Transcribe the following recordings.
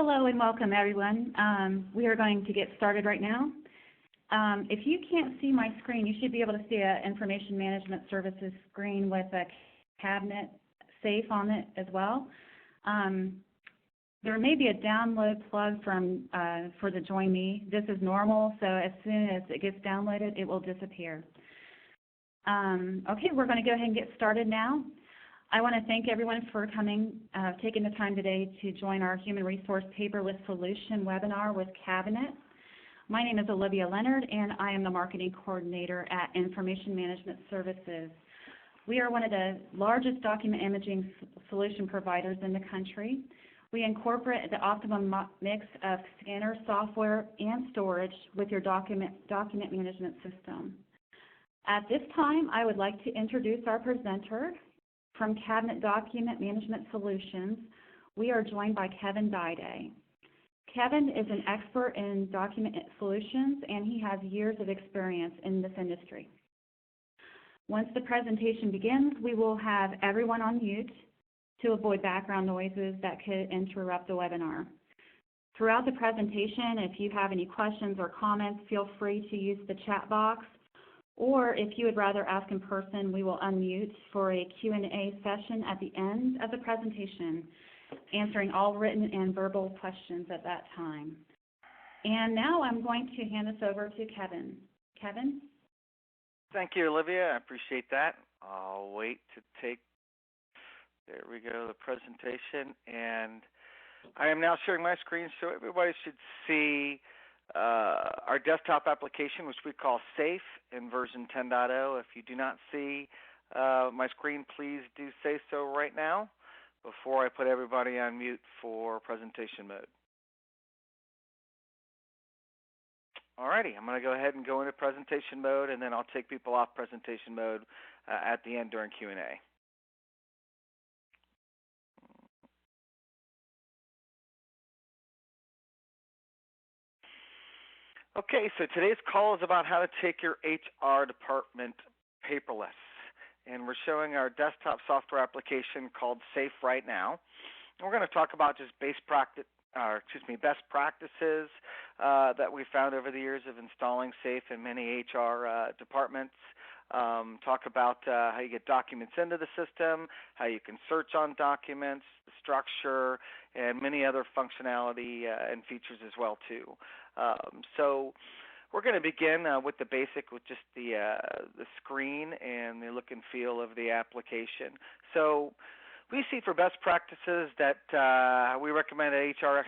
Hello and welcome, everyone. We are going to get started right now. If you can't see my screen, you should be able to see an Information Management Services screen with a cabinet safe on it as well. There may be a download plug for the Join Me. This is normal, so as soon as it gets downloaded, it will disappear. Okay, we're going to go ahead and get started now. I want to thank everyone for coming, taking the time today to join our Human Resource Paperless Solution webinar with Cabinet. My name is Olivia Leonard, and I am the Marketing Coordinator at Information Management Services. We are one of the largest document imaging solution providers in the country. We incorporate the optimum mix of scanner, software, and storage with your document management system. At this time, I would like to introduce our presenter. From Cabinet Document Management Solutions, we are joined by Kevin Dide. Kevin is an expert in document solutions, and he has years of experience in this industry. Once the presentation begins, we will have everyone on mute to avoid background noises that could interrupt the webinar. Throughout the presentation, if you have any questions or comments, feel free to use the chat box. Or if you would rather ask in person, we will unmute for a Q&A session at the end of the presentation, answering all written and verbal questions at that time. And now I'm going to hand this over to Kevin. Kevin? Thank you, Olivia. I appreciate that. I'll wait to take, there we go, the presentation. And I am now sharing my screen so everybody should see our desktop application, which we call SAFE in version 10.0. If you do not see my screen, please do say so right now before I put everybody on mute for presentation mode. Alrighty, I'm going to go ahead and go into presentation mode, and then I'll take people off presentation mode at the end during Q&A. Okay, so today's call is about how to take your HR department paperless. And we're showing our desktop software application called SAFE right now. And we're going to talk about just best practices that we found over the years of installing SAFE in many HR departments. Talk about how you get documents into the system, how you can search on documents, the structure, and many other functionality and features as well too. So we're going to begin with the basic, with just the screen and the look and feel of the application. So we see for best practices that we recommend that HR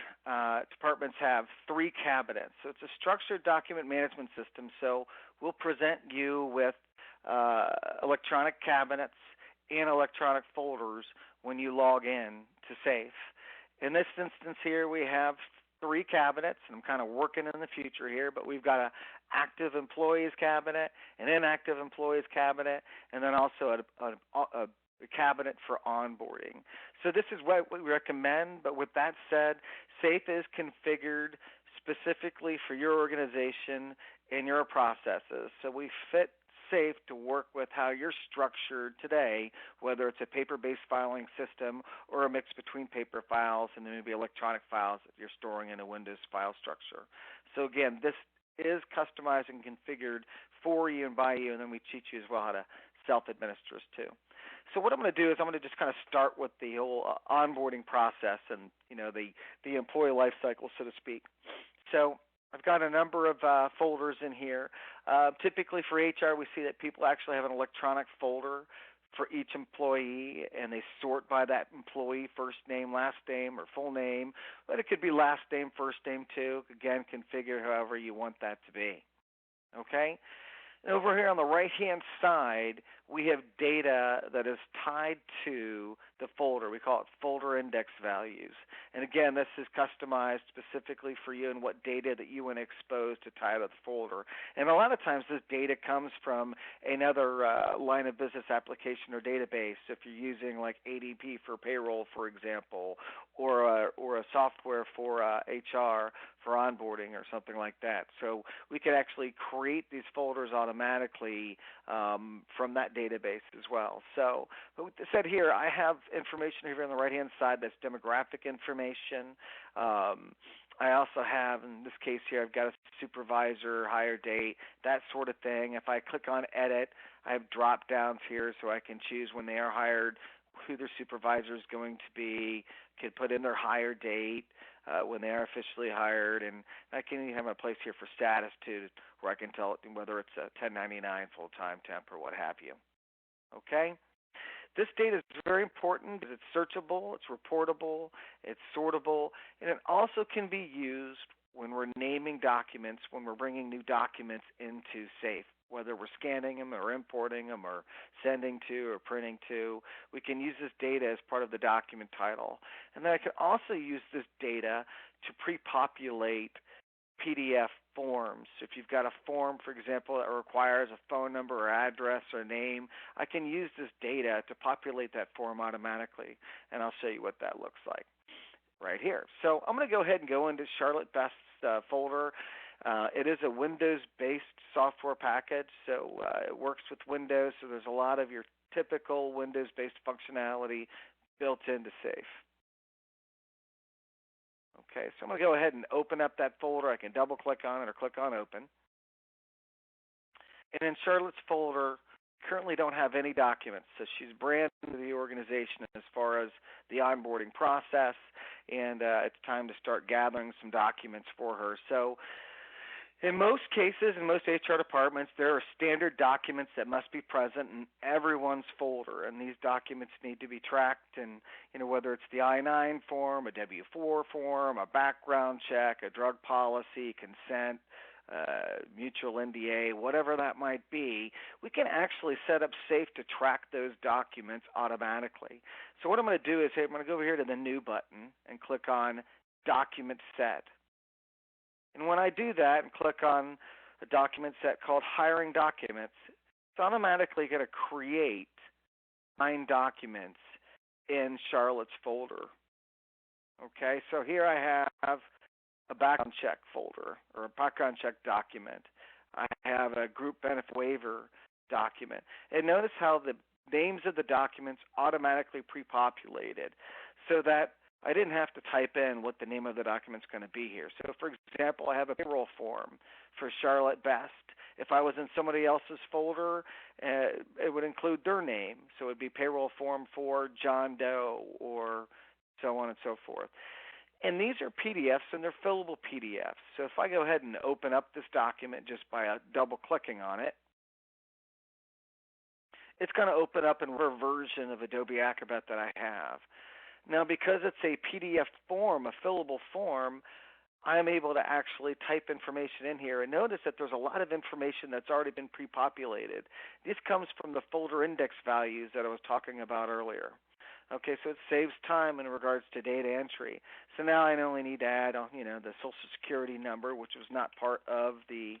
departments have 3 cabinets. So it's a structured document management system. So we'll present you with electronic cabinets and electronic folders when you log in to SAFE. In this instance here, we have 3 cabinets, and I'm kind of working in the future here, but we've got an active employees cabinet, an inactive employees cabinet, and then also a cabinet for onboarding. So this is what we recommend, but with that said, SAFE is configured specifically for your organization and your processes. So we fit SAFE to work with how you're structured today, whether it's a paper-based filing system or a mix between paper files and then maybe electronic files that you're storing in a Windows file structure. So again, this is customized and configured for you and by you, and then we teach you as well how to self-administer this too. So what I'm going to do is I'm going to just kind of start with the whole onboarding process and the employee life cycle, so to speak. So I've got a number of folders in here. Typically for HR, we see that people actually have an electronic folder for each employee, and they sort by that employee, first name, last name, or full name. But it could be last name, first name too. Again, configure however you want that to be. Okay? And over here on the right-hand side, we have data that is tied to the folder. We call it folder index values. And again, this is customized specifically for you and what data that you want to expose to tie to the folder. And a lot of times this data comes from another line of business application or database. If you're using like ADP for payroll, for example, or a software for HR for onboarding or something like that. So we can actually create these folders automatically from that database as well. So, but with that said here, I have information here on the right-hand side that's demographic information. I also have, in this case here, I've got a supervisor, hire date, that sort of thing. If I click on edit, I have drop downs here so I can choose when they are hired, who their supervisor is going to be, can put in their hire date, when they are officially hired, and I can even have a place here for status too, where I can tell it whether it's a 1099, full-time temp, or what have you. Okay? This data is very important because it's searchable, it's reportable, it's sortable, and it also can be used when we're naming documents, when we're bringing new documents into SAFE, whether we're scanning them or importing them or sending to or printing to. We can use this data as part of the document title. And then I can also use this data to pre-populate PDF forms. If you've got a form, for example, that requires a phone number or address or name, I can use this data to populate that form automatically, and I'll show you what that looks like right here. So I'm going to go ahead and go into Charlotte Best's folder. It is a Windows-based software package, so it works with Windows, so there's a lot of your typical Windows-based functionality built into SAFE. Okay, so I'm going to go ahead and open up that folder. I can double-click on it or click on Open. And in Charlotte's folder, currently don't have any documents, so she's brand new to the organization as far as the onboarding process, and it's time to start gathering some documents for her. So in most cases, in most HR departments, there are standard documents that must be present in everyone's folder, and these documents need to be tracked. And whether it's the I-9 form, a W-4 form, a background check, a drug policy, consent, mutual NDA, whatever that might be, we can actually set up SAFE to track those documents automatically. So what I'm going to do is I'm going to go over here to the New button and click on Document Set. And when I do that and click on a document set called Hiring Documents, it's automatically going to create 9 documents in Charlotte's folder. Okay, so here I have a background check folder or a background check document. I have a group benefit waiver document. And notice how the names of the documents automatically pre-populated so that I didn't have to type in what the name of the document is going to be here. So, for example, I have a payroll form for Charlotte Best. If I was in somebody else's folder, it would include their name. So it would be payroll form for John Doe or so on and so forth. And these are PDFs, and they're fillable PDFs. So if I go ahead and open up this document just by double-clicking on it, it's going to open up in whatever version of Adobe Acrobat that I have. Now, because it's a PDF form, a fillable form, I'm able to actually type information in here. And notice that there's a lot of information that's already been pre-populated. This comes from the folder index values that I was talking about earlier. Okay, so it saves time in regards to data entry. So now I only need to add, the Social Security number, which was not part of the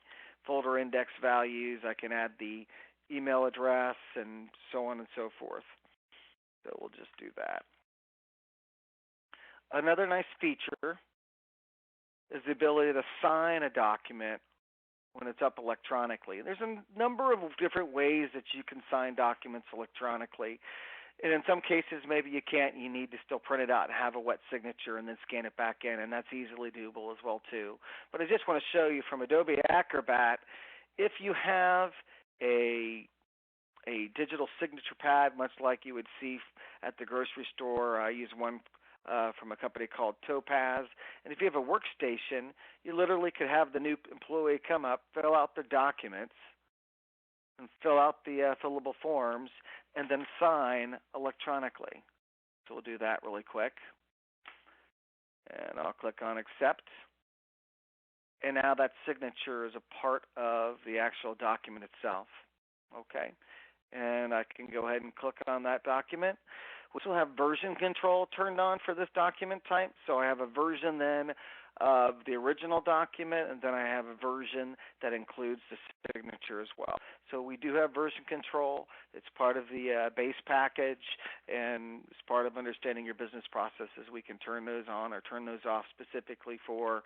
folder index values. I can add the email address and so on and so forth. So we'll just do that. Another nice feature is the ability to sign a document when it's up electronically. There's a number of different ways that you can sign documents electronically. And in some cases, maybe you can't. You need to still print it out and have a wet signature and then scan it back in, and that's easily doable as well, too. But I just want to show you from Adobe Acrobat, if you have a digital signature pad, much like you would see at the grocery store, I use one from a company called Topaz. And if you have a workstation, you literally could have the new employee come up, fill out their documents, and fill out the fillable forms, and then sign electronically. So we'll do that really quick. And I'll click on Accept. And now that signature is a part of the actual document itself. Okay. And I can go ahead and click on that document, which will have version control turned on for this document type. So I have a version then of the original document, and then I have a version that includes the signature as well. So we do have version control. It's part of the base package, and it's part of understanding your business processes. We can turn those on or turn those off specifically for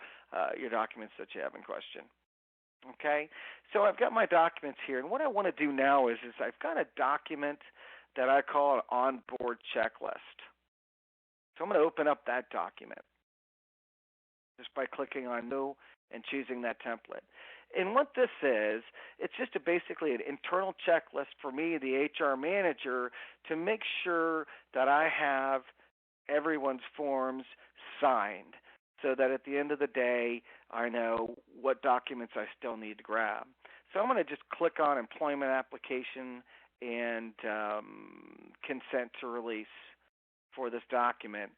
your documents that you have in question. Okay, so I've got my documents here, and what I want to do now is I've got a document that I call an onboard checklist. So I'm going to open up that document just by clicking on New and choosing that template. And what this is, it's just basically an internal checklist for me, the HR manager, to make sure that I have everyone's forms signed so that at the end of the day, I know what documents I still need to grab. So I'm going to just click on employment application and consent to release for this document.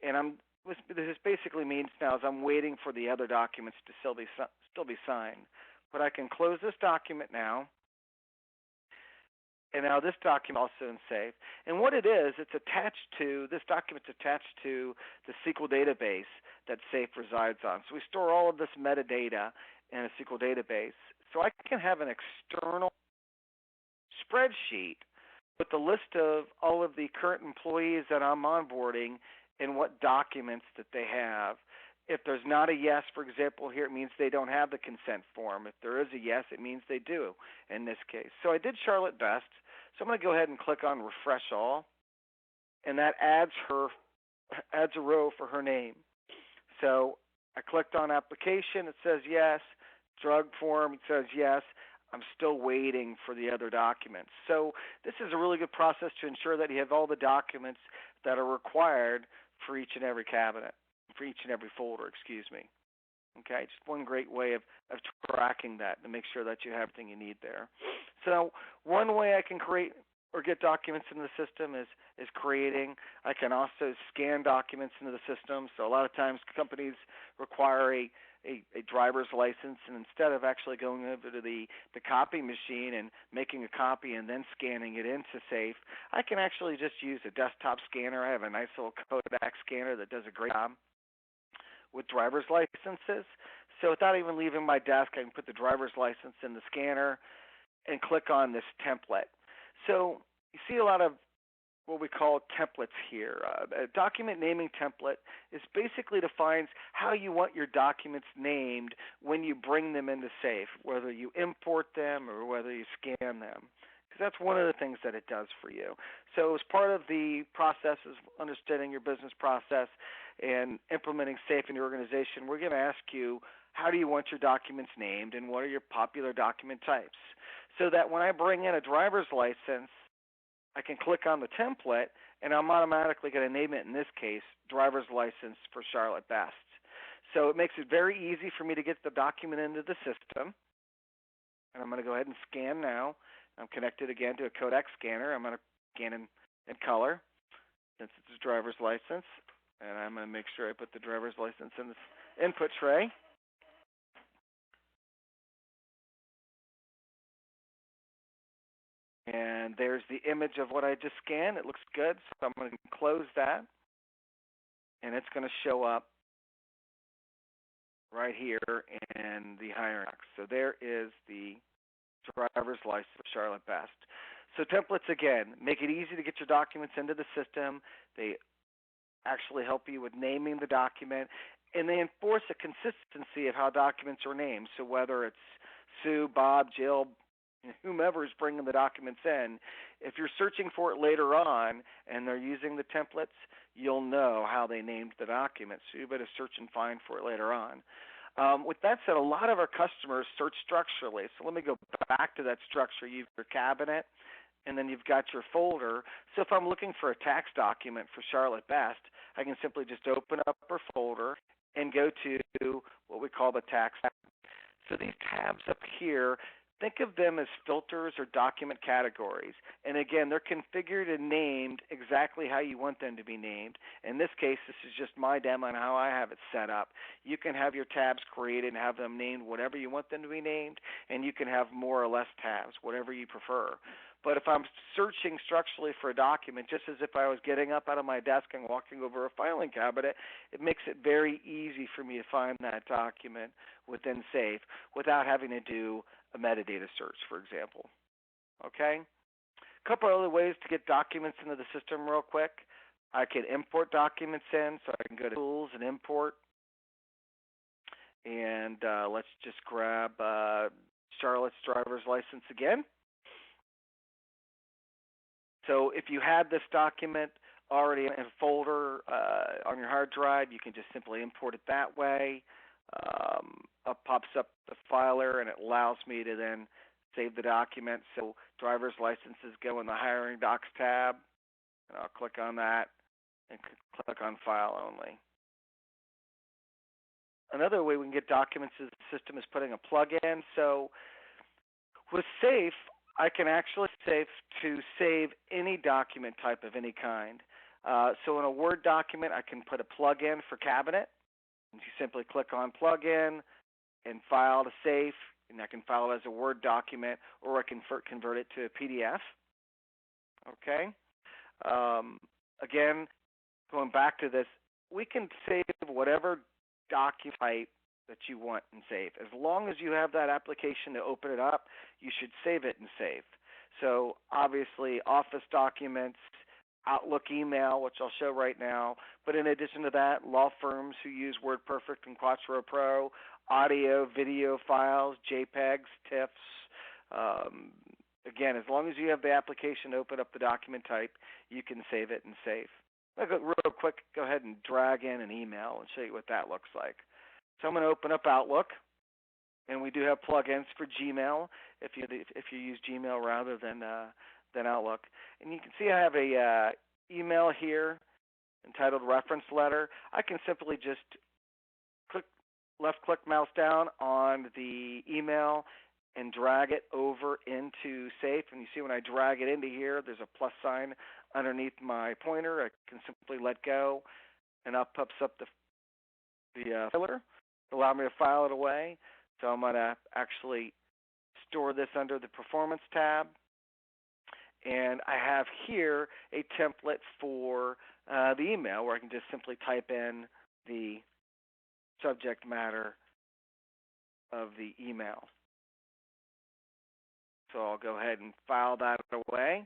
And what this basically means now is I'm waiting for the other documents to still be signed. But I can close this document now. And now this document also in SAFE. And what it is, this document's attached to the SQL database that SAFE resides on. So we store all of this metadata in a SQL database. So I can have an external spreadsheet with the list of all of the current employees that I'm onboarding and what documents that they have. If there's not a yes, for example, here it means they don't have the consent form. If there is a yes, it means they do in this case. So I did Charlotte Best. So I'm going to go ahead and click on Refresh All, and that adds a row for her name. So I clicked on Application. It says yes. Drug form, it says yes. I'm still waiting for the other documents. So this is a really good process to ensure that you have all the documents that are required for each and every cabinet, for each and every folder, Okay, just one great way of tracking that to make sure that you have everything you need there. So one way I can create or get documents into the system is creating. I can also scan documents into the system. So a lot of times companies require a driver's license, and instead of actually going over to the copy machine and making a copy and then scanning it into SAFE, I can actually just use a desktop scanner. I have a nice little Kodak scanner that does a great job with driver's licenses. So without even leaving my desk, I can put the driver's license in the scanner and click on this template. So you see a lot of what we call templates here. A document naming template is basically defines how you want your documents named when you bring them into SAFE, whether you import them or whether you scan them. Because that's one of the things that it does for you. So as part of the process of understanding your business process and implementing SAFE in your organization, we're going to ask you, how do you want your documents named and what are your popular document types? So that when I bring in a driver's license, I can click on the template and I'm automatically going to name it, in this case, driver's license for Charlotte Best. So it makes it very easy for me to get the document into the system. And I'm going to go ahead and scan now. I'm connected again to a Kodak scanner. I'm going to scan in color since it's a driver's license. And I'm going to make sure I put the driver's license in this input tray. And there's the image of what I just scanned. It looks good, so I'm going to close that. And it's going to show up right here in the hiring box. So there is the driver's license of Charlotte Best. So templates, again, make it easy to get your documents into the system. They actually help you with naming the document, and they enforce a consistency of how documents are named. So whether it's Sue, Bob, Jill, whomever is bringing the documents in, if you're searching for it later on and they're using the templates, you'll know how they named the document. So you better search and find for it later on. With that said, a lot of our customers search structurally. So let me go back to that structure. You've your cabinet, and then you've got your folder. So if I'm looking for a tax document for Charlotte Best, I can simply just open up her folder and go to what we call the tax tab. So these tabs up here, think of them as filters or document categories. And again, they're configured and named exactly how you want them to be named. In this case, this is just my demo on how I have it set up. You can have your tabs created and have them named whatever you want them to be named, and you can have more or less tabs, whatever you prefer. But if I'm searching structurally for a document, just as if I was getting up out of my desk and walking over a filing cabinet, it makes it very easy for me to find that document within SAFE without having to do a metadata search, for example. Okay? A couple other ways to get documents into the system real quick. I can import documents in, so I can go to Tools and Import. And let's just grab Charlotte's driver's license again. So if you had this document already in a folder on your hard drive, you can just simply import it that way. Pops up the filer, and it allows me to then save the document. So driver's licenses go in the Hiring Docs tab, and I'll click on that and click on File Only. Another way we can get documents to the system is putting a plug-in. So with Safe, I can actually save any document type of any kind. So in a Word document, I can put a plug-in for Cabinet. And you simply click on Plug-in and File to Safe, and I can file it as a Word document, or I can convert it to a PDF. Okay. Again, going back to this, we can save whatever document type that you want in Safe. As long as you have that application to open it up, you should save it in Safe. So obviously Office documents, Outlook email, which I'll show right now, but in addition to that, law firms who use WordPerfect and Quattro Pro, audio, video files, JPEGs, TIFFs. Again, as long as you have the application to open up the document type, you can save it in Safe. I'll go real quick, go ahead and drag in an email and show you what that looks like. So I'm going to open up Outlook, and we do have plugins for Gmail if you use Gmail rather than Outlook. And you can see I have a email here entitled Reference Letter. I can simply just left-click mouse down on the email and drag it over into Safe. And you see when I drag it into here, there's a plus sign underneath my pointer. I can simply let go, and it pops up the filer to allow me to file it away. So I'm going to actually store this under the Performance tab. And I have here a template for the email where I can just simply type in the subject matter of the email. So I'll go ahead and file that away.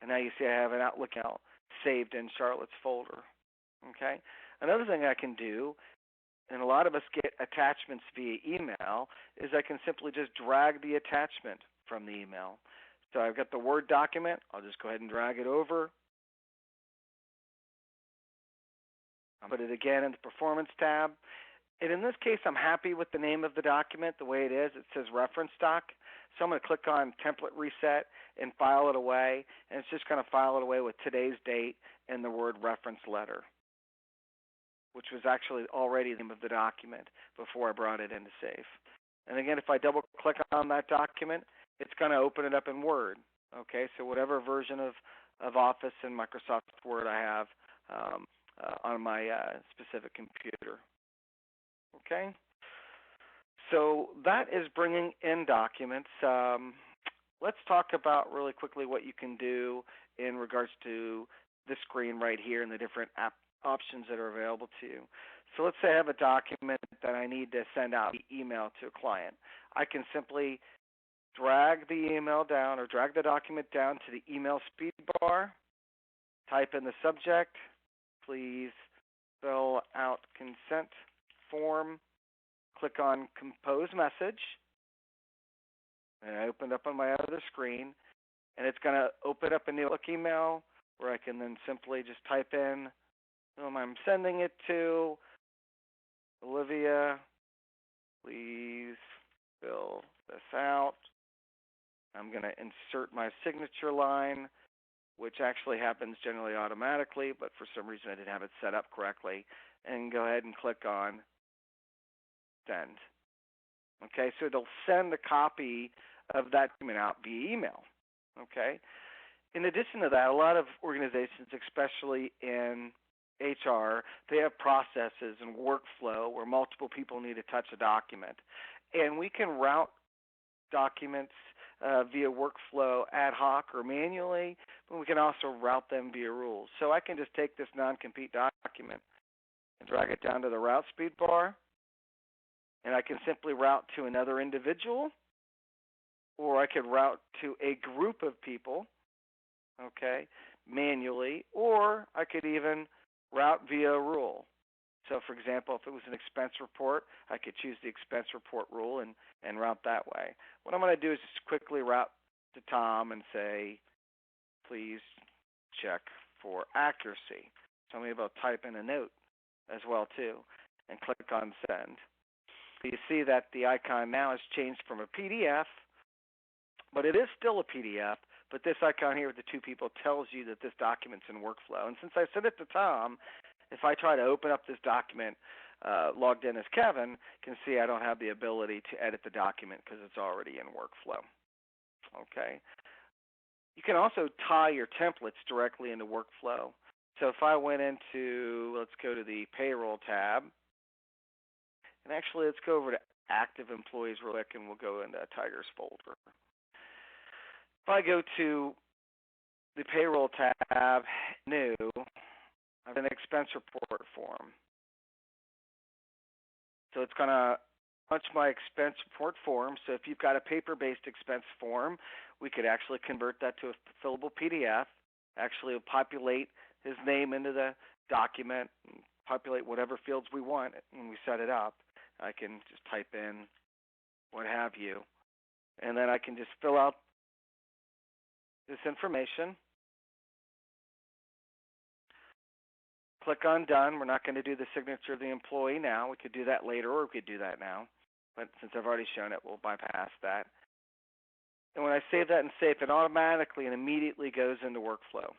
And now you see I have an Outlook account saved in Charlotte's folder. Okay. Another thing I can do, and a lot of us get attachments via email, is I can simply just drag the attachment from the email. So I've got the Word document. I'll just go ahead and drag it over. I'll put it again in the Performance tab. And in this case, I'm happy with the name of the document the way it is. It says Reference Doc. So I'm going to click on Template Reset and file it away. And it's just going to file it away with today's date and the word Reference Letter, which was actually already the name of the document before I brought it into Safe. And again, if I double-click on that document, it's going to open it up in Word. Okay, so whatever version of Office and Microsoft Word I have on my specific computer. Okay, so that is bringing in documents. Let's talk about really quickly what you can do in regards to this screen right here and the different options that are available to you. So let's say I have a document that I need to send out email to a client. I can simply drag the email down or drag the document down to the email speed bar, type in the subject, please fill out consent form, click on compose message, and I opened up on my other screen, and it's going to open up a new email where I can then simply just type in whom I'm sending it to. Olivia, please fill this out. I'm going to insert my signature line, which actually happens generally automatically, but for some reason I didn't have it set up correctly, and go ahead and click on send. Okay, so it'll send a copy of that document out via email. Okay. In addition to that, a lot of organizations, especially in HR, they have processes and workflow where multiple people need to touch a document. And we can route documents via workflow ad hoc or manually, but we can also route them via rules. So I can just take this non-compete document and drag it down to the route speed bar, and I can simply route to another individual, or I could route to a group of people, okay, manually, or I could even route via rule. So, for example, if it was an expense report, I could choose the expense report rule and route that way. What I'm going to do is just quickly route to Tom and say, please check for accuracy. So I'm able to type in a note as well, too, and click on send. So you see that the icon now has changed from a PDF, but it is still a PDF, but this icon here with the two people tells you that this document's in workflow. And since I sent it to Tom, if I try to open up this document logged in as Kevin, you can see I don't have the ability to edit the document because it's already in workflow. Okay. You can also tie your templates directly into workflow. So if I went into, let's go to the payroll tab, and actually let's go over to active employees real quick, and we'll go into Tiger's folder. If I go to the payroll tab, new, I have an expense report form. So it's going to punch my expense report form. So if you've got a paper-based expense form, we could actually convert that to a fillable PDF, actually populate his name into the document, and populate whatever fields we want when we set it up. I can just type in what have you, and then I can just fill out this information. Click on done. We're not going to do the signature of the employee now. We could do that later, or we could do that now. But since I've already shown it, we'll bypass that. And when I save that and save, it automatically and immediately goes into workflow.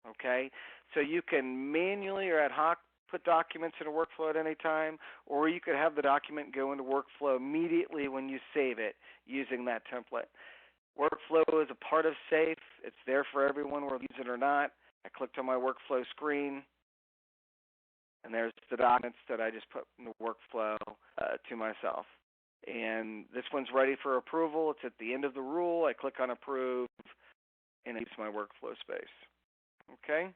Okay? So you can manually or ad hoc put documents into workflow at any time, or you could have the document go into workflow immediately when you save it using that template. Workflow is a part of SAFE. It's there for everyone, whether you use it or not. I clicked on my workflow screen, and there's the documents that I just put in the workflow to myself. And this one's ready for approval. It's at the end of the rule. I click on approve, and it keeps my workflow space. Okay?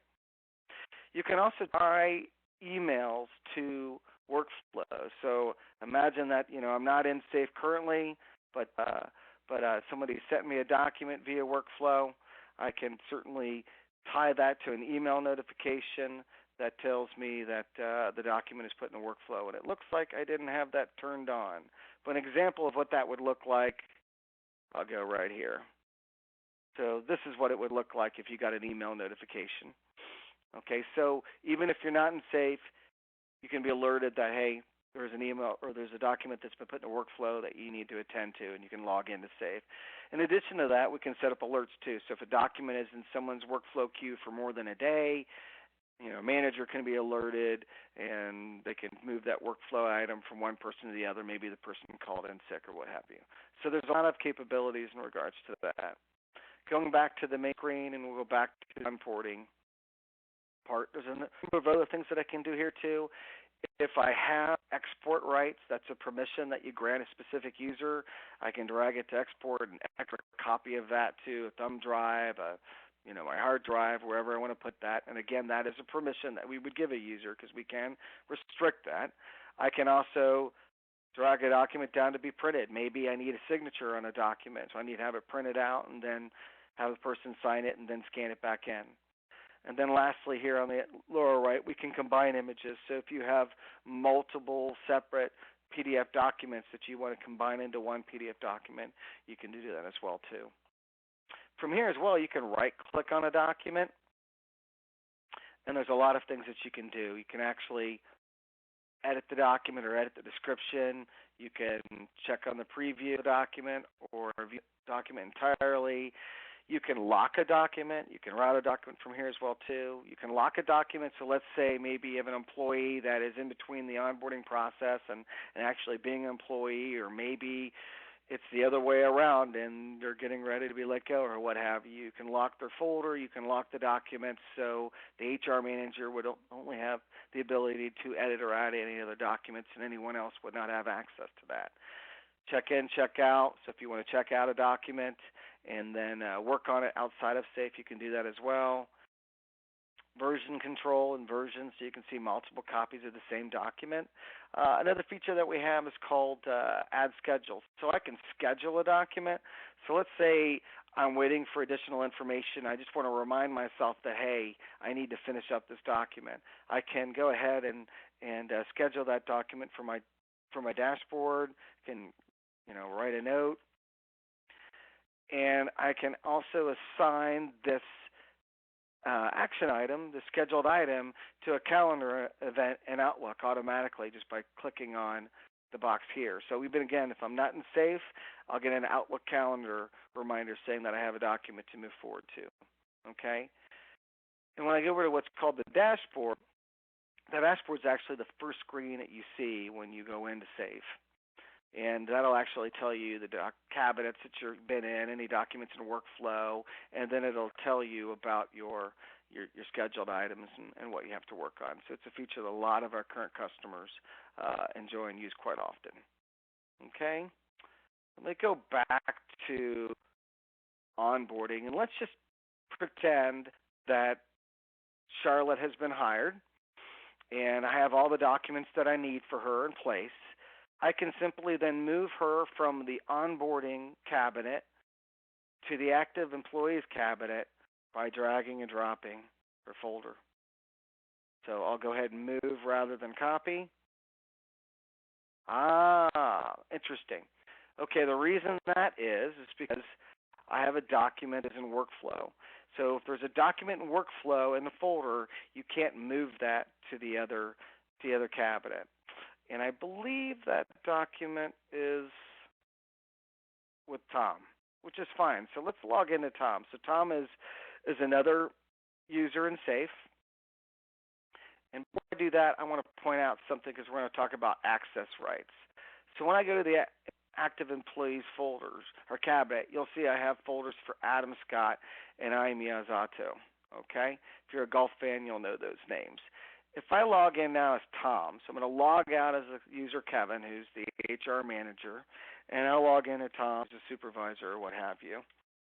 You can also tie emails to workflow. So imagine that, I'm not in SAFE currently, but somebody sent me a document via workflow. I can certainly tie that to an email notification that tells me that the document is put in the workflow, and it looks like I didn't have that turned on. But an example of what that would look like, I'll go right here. So this is what it would look like if you got an email notification. Okay, so even if you're not in SAFE, you can be alerted that, hey, there's an email or there's a document that's been put in a workflow that you need to attend to, and you can log into SAFE. In addition to that, we can set up alerts too. So if a document is in someone's workflow queue for more than a day, a manager can be alerted, and they can move that workflow item from one person to the other. Maybe the person called in sick or what have you. So there's a lot of capabilities in regards to that. Going back to the main screen, and we'll go back to the onboarding part. There's a number of other things that I can do here too. If I have export rights, that's a permission that you grant a specific user. I can drag it to export an extra copy of that to a thumb drive, my hard drive, wherever I want to put that. And again, that is a permission that we would give a user because we can restrict that. I can also drag a document down to be printed. Maybe I need a signature on a document, so I need to have it printed out and then have the person sign it and then scan it back in. And then lastly, here on the lower right, we can combine images. So if you have multiple separate PDF documents that you want to combine into one PDF document, you can do that as well too. From here as well, you can right-click on a document, and there's a lot of things that you can do. You can actually edit the document or edit the description. You can check on the preview of the document or review the document entirely. You can lock a document. You can route a document from here as well too. You can lock a document. So let's say maybe you have an employee that is in between the onboarding process and actually being an employee, or maybe it's the other way around and they're getting ready to be let go or what have you. You can lock their folder. You can lock the documents so the HR manager would only have the ability to edit or add any other documents, and anyone else would not have access to that. Check in, check out. So if you want to check out a document and then work on it outside of SAFE, you can do that as well. Version control and versions, so you can see multiple copies of the same document. Another feature that we have is called add schedule. So I can schedule a document. So let's say I'm waiting for additional information. I just want to remind myself that, hey, I need to finish up this document. I can go ahead and schedule that document for my dashboard. Can write a note, and I can also assign this action item, the scheduled item, to a calendar event in Outlook automatically just by clicking on the box here. So even again, if I'm not in Safe, I'll get an Outlook calendar reminder saying that I have a document to move forward to. Okay? And when I go over to what's called the dashboard, the dashboard is actually the first screen that you see when you go into Safe. And that'll actually tell you the cabinets that you've been in, any documents in workflow, and then it'll tell you about your scheduled items and what you have to work on. So it's a feature that a lot of our current customers enjoy and use quite often. Okay? Let me go back to onboarding, and let's just pretend that Charlotte has been hired, and I have all the documents that I need for her in place. I can simply then move her from the onboarding cabinet to the active employees cabinet by dragging and dropping her folder. So I'll go ahead and move rather than copy. Interesting. Okay, the reason that is because I have a document that's in workflow. So if there's a document in workflow in the folder, you can't move that to the other cabinet. And I believe that document is with Tom, which is fine. So let's log into Tom. So Tom is another user in Safe. And before I do that, I want to point out something because we're going to talk about access rights. So when I go to the active employees folders or cabinet, you'll see I have folders for Adam Scott and IMS Imaging. Okay? If you're a golf fan, you'll know those names. If I log in now as Tom, so I'm going to log out as a user Kevin, who's the HR manager, and I'll log in as Tom, as a supervisor or what have you.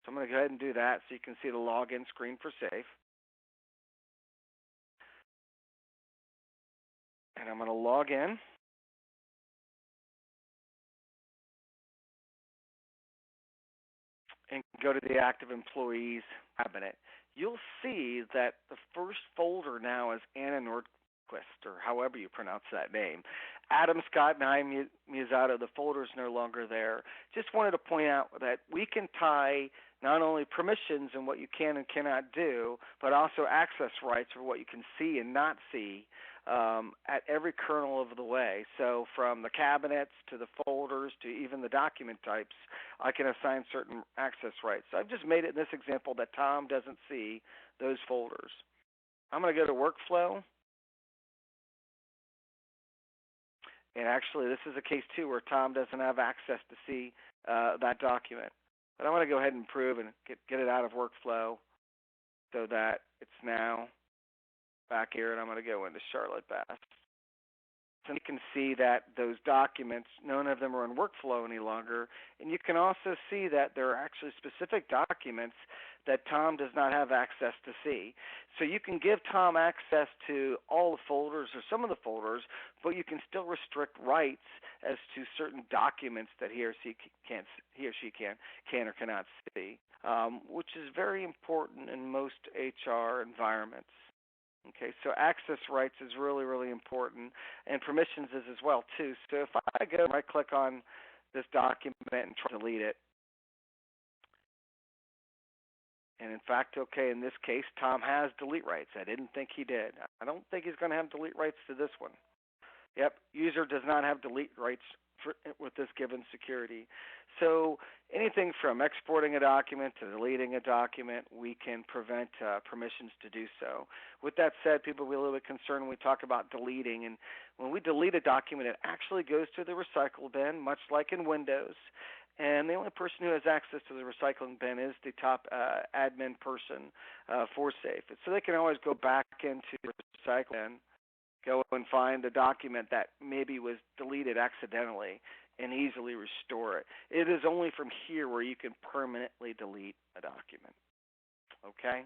So I'm going to go ahead and do that so you can see the login screen for Safe. And I'm going to log in. And go to the active employees cabinet. You'll see that the first folder now is Anna Nordquist, or however you pronounce that name. Adam Scott and I Miyazato, the folder is no longer there. Just wanted to point out that we can tie not only permissions and what you can and cannot do, but also access rights for what you can see and not see at every kernel of the way. So from the cabinets to the folders to even the document types, I can assign certain access rights. So I've just made it in this example that Tom doesn't see those folders. I'm going to go to Workflow. And actually, this is a case, too, where Tom doesn't have access to see that document. But I want to go ahead and improve and get it out of Workflow so that it's now back here, and I'm going to go into Charlotte Bass. So you can see that those documents, none of them are in Workflow any longer, and you can also see that there are actually specific documents that Tom does not have access to see. So you can give Tom access to all the folders or some of the folders, but you can still restrict rights as to certain documents that he or she can or cannot see, which is very important in most HR environments. Okay, so access rights is really, really important, and permissions is as well, too. So if I go and right-click on this document and try to delete it, and in fact, okay, in this case, Tom has delete rights. I didn't think he did. I don't think he's going to have delete rights to this one. Yep, user does not have delete rights with this given security. So anything from exporting a document to deleting a document, we can prevent permissions to do so. With that said, people will be a little bit concerned when we talk about deleting. And when we delete a document, it actually goes to the recycle bin, much like in Windows. And the only person who has access to the recycling bin is the top admin person for Safe. So they can always go back into the recycle bin, go and find a document that maybe was deleted accidentally and easily restore it. It is only from here where you can permanently delete a document. Okay?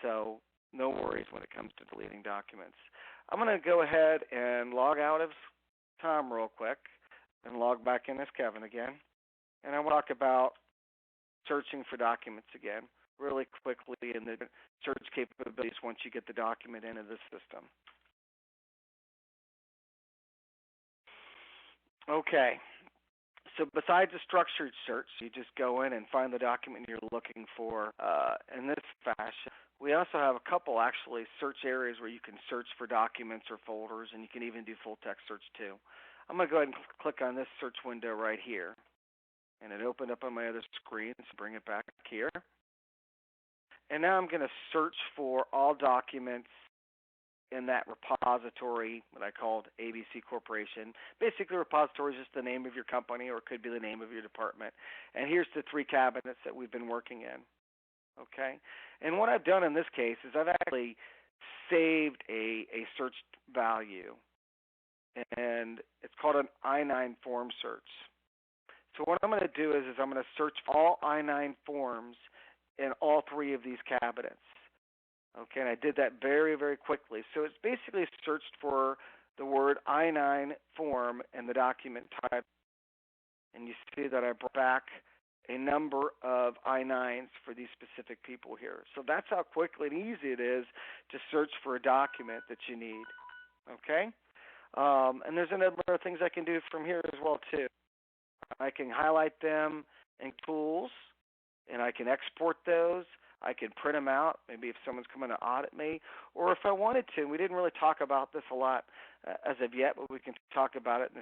So no worries when it comes to deleting documents. I'm going to go ahead and log out of Tom real quick and log back in as Kevin again. And I want to talk about searching for documents again really quickly in the search capabilities once you get the document into the system. Okay, so besides a structured search, you just go in and find the document you're looking for in this fashion. We also have a couple actually search areas where you can search for documents or folders, and you can even do full text search too. I'm going to go ahead and click on this search window right here, and it opened up on my other screen, so bring it back here. And now I'm going to search for all documents in that repository that I called ABC Corporation. Basically, repository is just the name of your company, or it could be the name of your department. And here's the 3 cabinets that we've been working in. Okay? And what I've done in this case is I've actually saved a search value, and it's called an I-9 form search. So what I'm going to do is I'm going to search all I-9 forms in all 3 of these cabinets. Okay, and I did that very, very quickly. So it's basically searched for the word I-9 form and the document type. And you see that I brought back a number of I-9s for these specific people here. So that's how quickly and easy it is to search for a document that you need. Okay? And there's a number of things I can do from here as well, too. I can highlight them in tools, and I can export those. I can print them out, maybe if someone's coming to audit me, or if I wanted to. And we didn't really talk about this a lot as of yet, but we can talk about it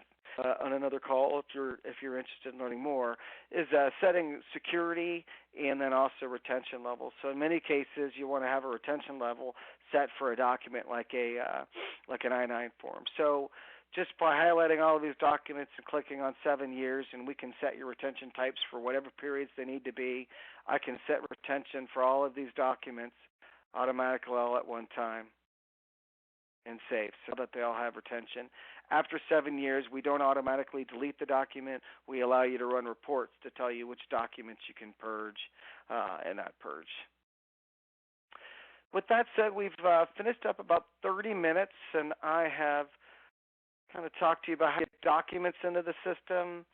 on another call if you're interested in learning more, is setting security and then also retention levels. So in many cases, you want to have a retention level set for a document like an I-9 form. So just by highlighting all of these documents and clicking on 7 years, and we can set your retention types for whatever periods they need to be. I can set retention for all of these documents automatically all at one time and save so that they all have retention. After 7 years, we don't automatically delete the document. We allow you to run reports to tell you which documents you can purge and not purge. With that said, we've finished up about 30 minutes, and I have kind of talked to you about how to get documents into the system,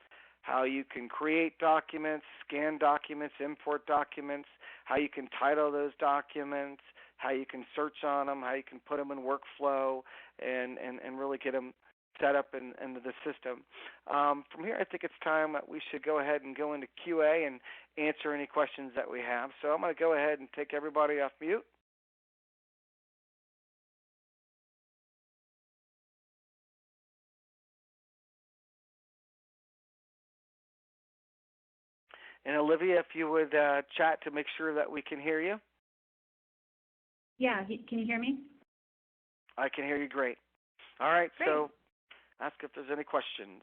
how you can create documents, scan documents, import documents, how you can title those documents, how you can search on them, how you can put them in workflow, and really get them set up into the system. From here, I think it's time that we should go ahead and go into QA and answer any questions that we have. So I'm going to go ahead and take everybody off mute. And Olivia, if you would chat to make sure that we can hear you. Yeah, can you hear me? I can hear you great. All right, great. So ask if there's any questions.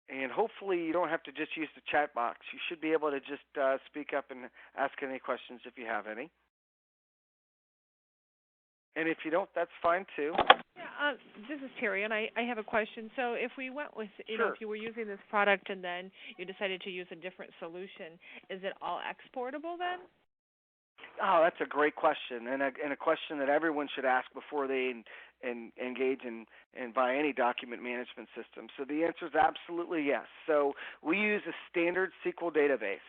And hopefully you don't have to just use the chat box. You should be able to just speak up and ask any questions if you have any. And if you don't, that's fine too. Yeah, this is Terry, and I have a question. So if we went with, Sure. If you were using this product and then you decided to use a different solution, is it all exportable then? Oh, that's a great question, and a question that everyone should ask before they engage in buy any document management system. So the answer is absolutely yes. So we use a standard SQL database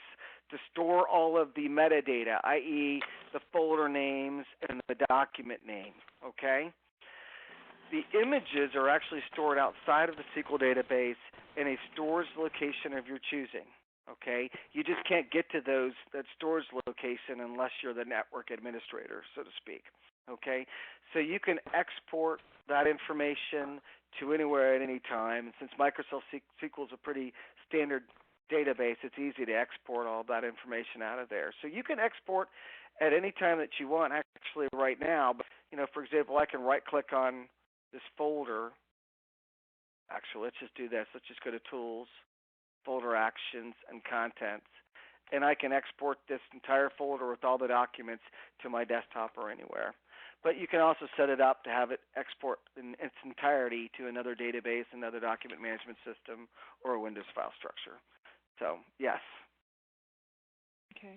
to store all of the metadata, i.e. the folder names and the document name, okay? The images are actually stored outside of the SQL database in a storage location of your choosing, okay? You just can't get to that storage location unless you're the network administrator, so to speak, okay? So you can export that information to anywhere at any time. And since Microsoft SQL is a pretty standard database, it's easy to export all that information out of there. So you can export at any time that you want, actually right now. But, for example, I can right-click on this folder. Actually, let's just do this. Let's just go to Tools, Folder Actions, and Contents. And I can export this entire folder with all the documents to my desktop or anywhere. But you can also set it up to have it export in its entirety to another database, another document management system, or a Windows file structure. So, yes. Okay.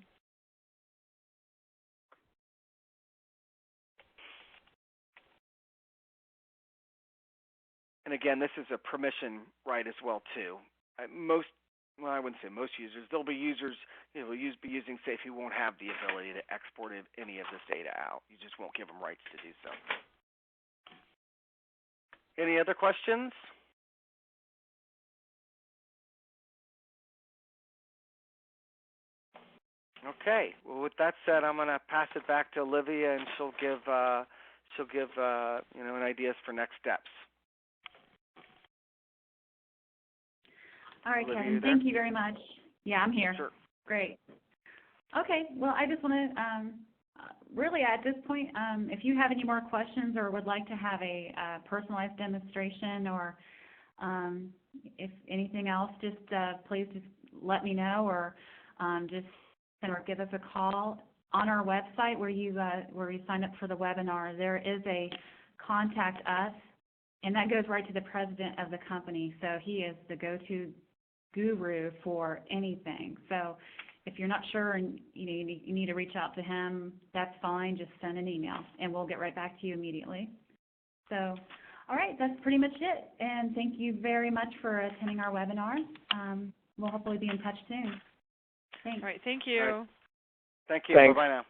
And again, this is a permission right as well too. I wouldn't say most users. There'll be users who will be using SAFE who won't have the ability to export any of this data out. You just won't give them rights to do so. Any other questions? Okay. Well, with that said, I'm going to pass it back to Olivia, and she'll give an ideas for next steps. All right, Olivia, Kevin, thank you very much. Yeah, I'm here. Sure. Great. Okay, well, I just want to, really at this point, if you have any more questions or would like to have a personalized demonstration or if anything else, just please just let me know or just or give us a call. On our website where you sign up for the webinar, there is a contact us, and that goes right to the president of the company. So he is the go-to guru for anything. So if you're not sure and you need to reach out to him, that's fine. Just send an email, and we'll get right back to you immediately. So, all right, that's pretty much it. And thank you very much for attending our webinar. We'll hopefully be in touch soon. Thanks. All right, thank you. All right. Thank you. Thanks. Bye-bye now.